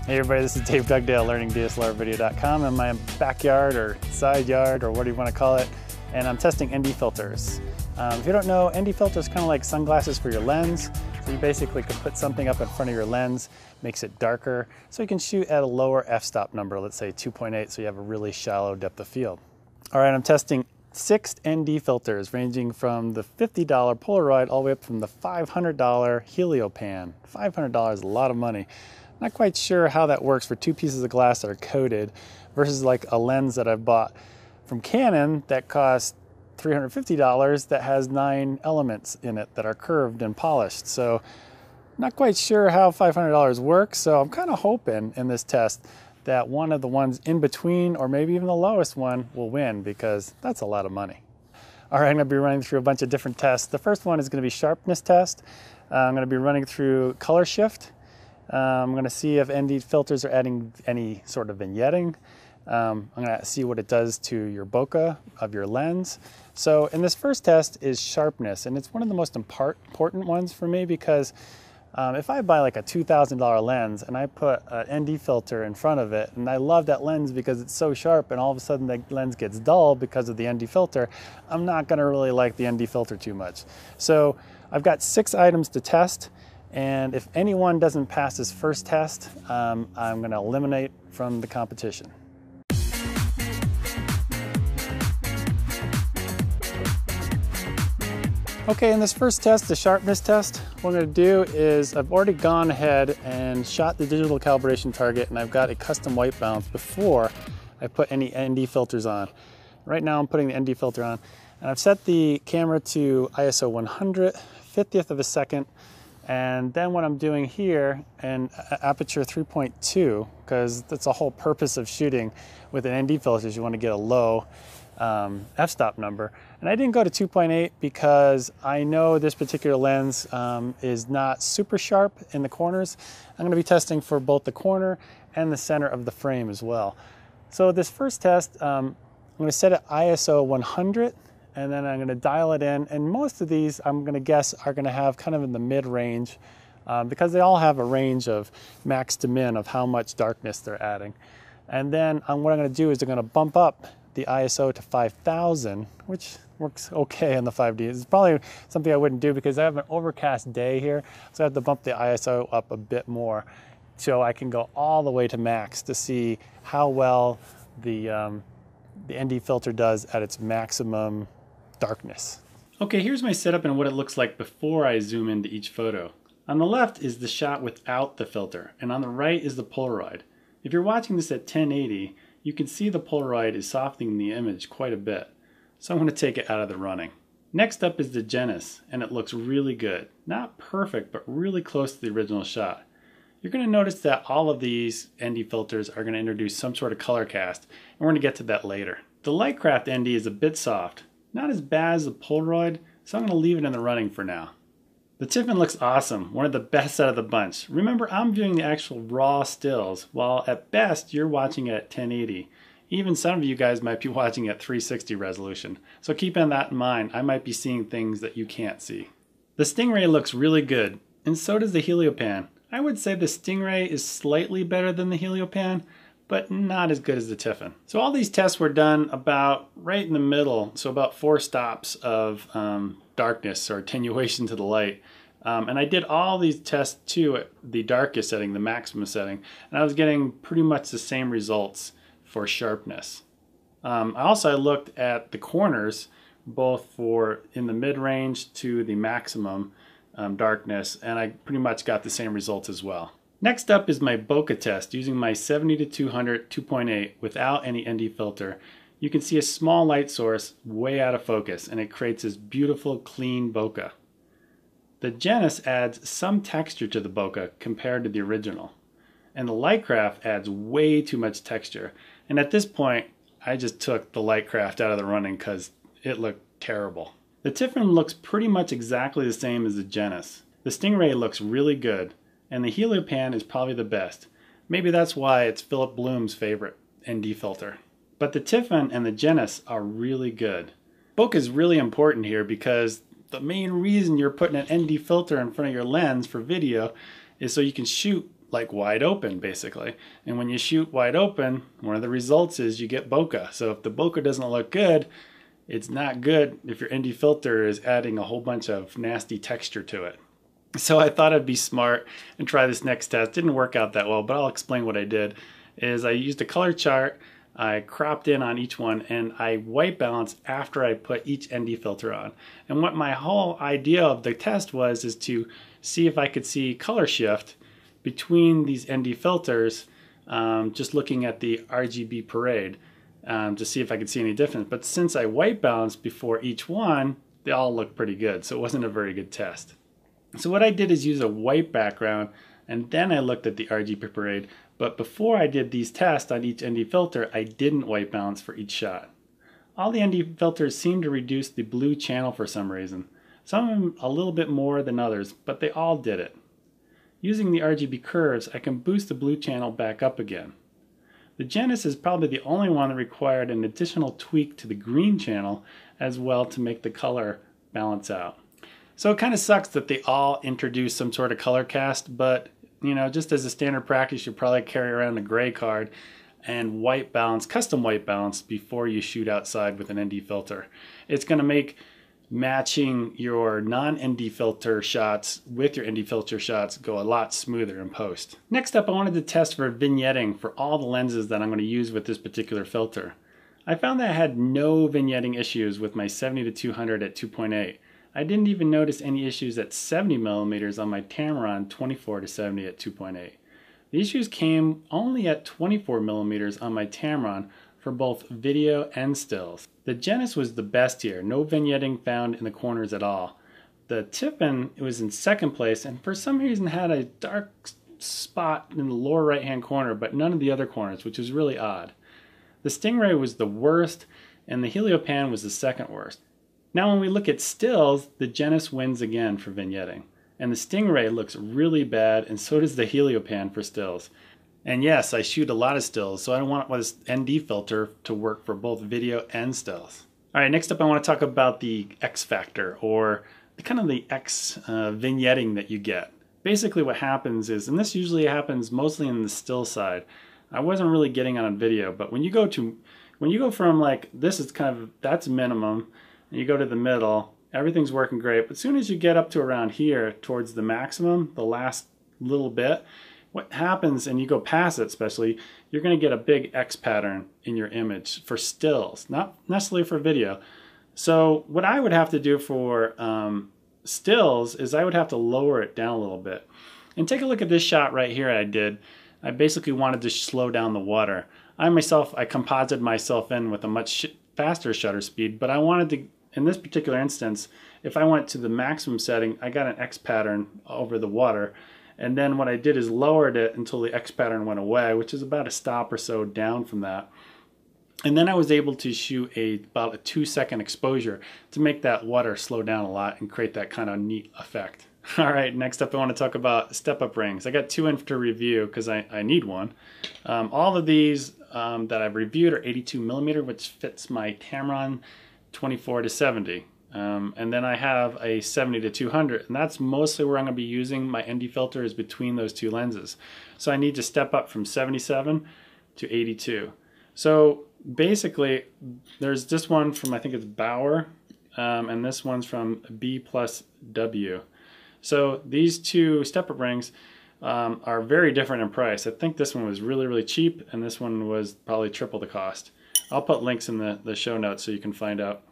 Hey everybody, this is Dave Dugdale, learningdslrvideo.com, in my backyard or side yard or what do you want to call it, and I'm testing ND filters. If you don't know, ND filters kind of like sunglasses for your lens. So you basically can put something up in front of your lens, makes it darker, so you can shoot at a lower f-stop number, let's say 2.8, so you have a really shallow depth of field. All right, I'm testing 6 ND filters ranging from the $50 Polaroid all the way up from the $500 Heliopan. $500 is a lot of money. Not quite sure how that works for 2 pieces of glass that are coated versus like a lens that I've bought from Canon that costs $350 that has 9 elements in it that are curved and polished. So not quite sure how $500 works. So I'm kind of hoping in this test that one of the ones in between or maybe even the lowest one will win, because that's a lot of money. All right, I'm going to be running through a bunch of different tests. The first one is going to be sharpness test. I'm going to be running through color shift. I'm going to see if ND filters are adding any sort of vignetting. I'm going to see what it does to your bokeh of your lens. So in this first test is sharpness, and it's one of the most important ones for me because if I buy like a $2,000 lens and I put an ND filter in front of it, and I love that lens because it's so sharp, and all of a sudden the lens gets dull because of the ND filter, I'm not going to really like the ND filter too much. So I've got 6 items to test. And if anyone doesn't pass this first test, I'm going to eliminate from the competition. Okay, in this first test, the sharpness test, what I'm going to do is I've already gone ahead and shot the digital calibration target, and I've got a custom white balance before I put any ND filters on. Right now I'm putting the ND filter on, and I've set the camera to ISO 100, 50th of a second. And then what I'm doing here, and aperture 3.2, because that's the whole purpose of shooting with an ND filter, is you want to get a low f-stop number. And I didn't go to 2.8 because I know this particular lens is not super sharp in the corners. I'm going to be testing for both the corner and the center of the frame as well. So this first test, I'm going to set it ISO 100. And then I'm going to dial it in, and most of these I'm going to guess are going to have kind of in the mid-range because they all have a range of max to min of how much darkness they're adding. And then what I'm going to do is I'm going to bump up the ISO to 5000, which works okay on the 5D. It's probably something I wouldn't do because I have an overcast day here, so I have to bump the ISO up a bit more so I can go all the way to max to see how well the ND filter does at its maximum darkness. Okay, here's my setup and what it looks like before I zoom into each photo. On the left is the shot without the filter, and on the right is the Polaroid. If you're watching this at 1080, you can see the Polaroid is softening the image quite a bit. So I'm going to take it out of the running. Next up is the Genesis, and it looks really good. Not perfect, but really close to the original shot. You're going to notice that all of these ND filters are going to introduce some sort of color cast, and we're going to get to that later. The Lightcraft ND is a bit soft. Not as bad as the Polaroid, so I'm going to leave it in the running for now. The Tiffin looks awesome, one of the best out of the bunch. Remember, I'm viewing the actual raw stills, while at best you're watching at 1080. Even some of you guys might be watching at 360 resolution, so keeping that in mind, I might be seeing things that you can't see. The Stingray looks really good, and so does the Heliopan. I would say the Stingray is slightly better than the Heliopan, but not as good as the Tiffin. So all these tests were done about right in the middle, so about 4 stops of darkness or attenuation to the light. And I did all these tests too at the darkest setting, the maximum setting, and I was getting pretty much the same results for sharpness. I looked at the corners, both for in the mid-range to the maximum darkness, and I pretty much got the same results as well. Next up is my bokeh test using my 70-200 2.8 without any ND filter. You can see a small light source way out of focus, and it creates this beautiful clean bokeh. The Genesis adds some texture to the bokeh compared to the original, and the Lightcraft adds way too much texture. And at this point I just took the Lightcraft out of the running because it looked terrible. The Tiffin looks pretty much exactly the same as the Genesis. The Stingray looks really good, and the Heliopan is probably the best. Maybe that's why it's Philip Bloom's favorite ND filter. But the Tiffin and the Genesis are really good. Bokeh is really important here because the main reason you're putting an ND filter in front of your lens for video is so you can shoot like wide open basically. And when you shoot wide open, one of the results is you get bokeh. So if the bokeh doesn't look good, it's not good if your ND filter is adding a whole bunch of nasty texture to it. So I thought I'd be smart and try this next test. Didn't work out that well, but I'll explain what I did. Is I used a color chart, I cropped in on each one, and I white balanced after I put each ND filter on. And what my whole idea of the test was is to see if I could see color shift between these ND filters, just looking at the RGB parade, to see if I could see any difference. But since I white balanced before each one, they all look pretty good, so it wasn't a very good test. So what I did is use a white background, and then I looked at the RGB parade. But before I did these tests on each ND filter, I didn't white balance for each shot. All the ND filters seem to reduce the blue channel for some reason. Some of them a little bit more than others, but they all did it. Using the RGB curves, I can boost the blue channel back up again. The Genus is probably the only one that required an additional tweak to the green channel as well to make the color balance out. So it kind of sucks that they all introduce some sort of color cast, but you know, just as a standard practice, you probably carry around a gray card and white balance, custom white balance before you shoot outside with an ND filter. It's going to make matching your non-ND filter shots with your ND filter shots go a lot smoother in post. Next up, I wanted to test for vignetting for all the lenses that I'm going to use with this particular filter. I found that I had no vignetting issues with my 70-200 at 2.8. I didn't even notice any issues at 70mm on my Tamron 24-70 at 2.8. The issues came only at 24mm on my Tamron for both video and stills. The Genus was the best here, no vignetting found in the corners at all. The Tiffin was in second place and for some reason had a dark spot in the lower right hand corner but none of the other corners, which was really odd. The Stingray was the worst and the Heliopan was the second worst. Now when we look at stills, the Genus wins again for vignetting. And the Stingray looks really bad, and so does the Heliopan for stills. And yes, I shoot a lot of stills, so I don't want this ND filter to work for both video and stills. Alright, next up I want to talk about the X factor, or kind of the X vignetting that you get. Basically what happens is, and this usually happens mostly in the still side, I wasn't really getting on video, but when you go from like, this is kind of, that's minimum, and you go to the middle, everything's working great. But as soon as you get up to around here towards the maximum, the last little bit, what happens, and you go past it especially, you're going to get a big X pattern in your image for stills, not necessarily for video. So what I would have to do for stills is I would have to lower it down a little bit. And take a look at this shot right here I did. I basically wanted to slow down the water. I composited myself in with a much faster shutter speed, but I wanted to, in this particular instance, if I went to the maximum setting, I got an X pattern over the water. And then what I did is lowered it until the X pattern went away, which is about a stop or so down from that. And then I was able to shoot about a 2-second exposure to make that water slow down a lot and create that kind of neat effect. All right, next up I want to talk about step-up rings. I got 2 in to review because I need one. All of these that I've reviewed are 82mm, which fits my Tamron 24-70. And then I have a 70-200, and that's mostly where I'm going to be using my ND filter, is between those two lenses. So I need to step up from 77 to 82. So basically, there's this one from, I think it's Bauer, and this one's from B+W. So these two step-up rings are very different in price. I think this one was really, really cheap, and this one was probably triple the cost. I'll put links in the show notes so you can find out.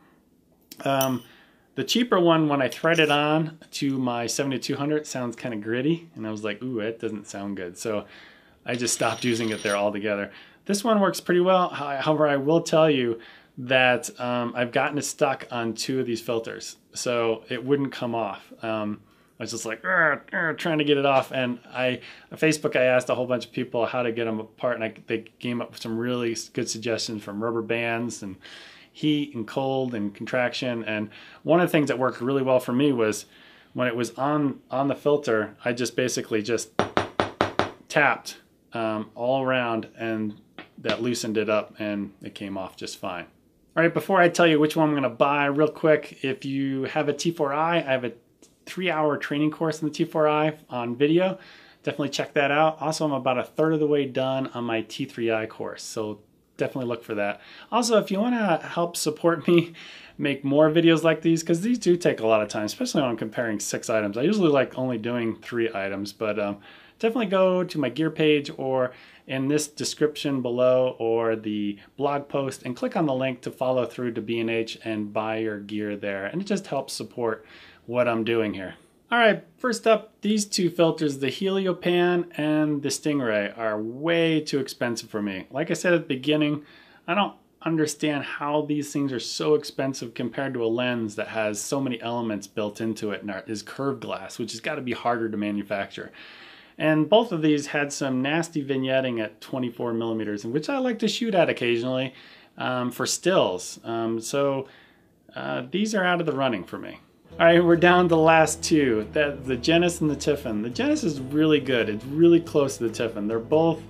The cheaper one, when I thread it on to my 70-200, sounds kind of gritty, and I was like, ooh, it doesn't sound good. So I just stopped using it there altogether. This one works pretty well. However, I will tell you that I've gotten it stuck on 2 of these filters, so it wouldn't come off. I was just like trying to get it off, and on Facebook I asked a whole bunch of people how to get them apart, and they came up with some really good suggestions, from rubber bands and heat and cold and contraction. And one of the things that worked really well for me was when it was on the filter, I just basically just tapped all around, and that loosened it up and it came off just fine. All right, before I tell you which one I'm going to buy, real quick, if you have a T4i, I have a 3-hour training course in the T4i on video definitely check that out. Also, I'm about 1/3 of the way done on my T3I course, so definitely look for that. Also, if you want to help support me make more videos like these, because these do take a lot of time, especially when I'm comparing 6 items. I usually like only doing 3 items, but definitely go to my gear page or in this description below or the blog post and click on the link to follow through to B&H and buy your gear there. And it just helps support what I'm doing here. All right, first up, these 2 filters, the Heliopan and the Stingray, are way too expensive for me. Like I said at the beginning, I don't understand how these things are so expensive compared to a lens that has so many elements built into it and is curved glass, which has got to be harder to manufacture. And both of these had some nasty vignetting at 24 millimeters, which I like to shoot at occasionally for stills. These are out of the running for me. All right, we're down to the last 2, the Genis and the Tiffin. The Genis is really good. It's really close to the Tiffin. They're both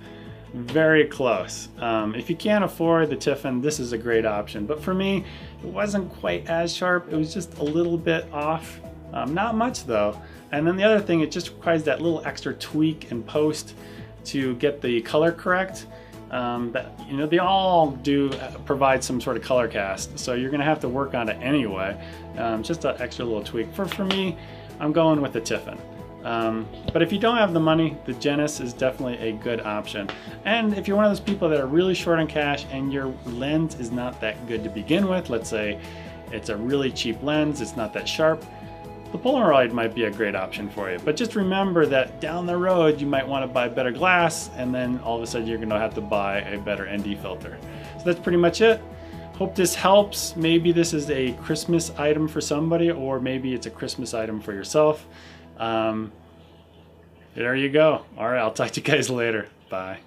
very close. If you can't afford the Tiffin, this is a great option. But for me, it wasn't quite as sharp. It was just a little bit off. Not much though. And then the other thing, it just requires that little extra tweak in post to get the color correct. They all do provide some sort of color cast, so you're gonna have to work on it anyway. Just an extra little tweak. For me, I'm going with the Tiffin. But if you don't have the money, the Genis is definitely a good option. And if you're one of those people that are really short on cash and your lens is not that good to begin with, let's say it's a really cheap lens, it's not that sharp, the Polaroid might be a great option for you. But just remember that down the road you might want to buy better glass, and then all of a sudden you're going to have to buy a better ND filter. So that's pretty much it. Hope this helps. Maybe this is a Christmas item for somebody, or maybe it's a Christmas item for yourself. There you go. All right, I'll talk to you guys later. Bye.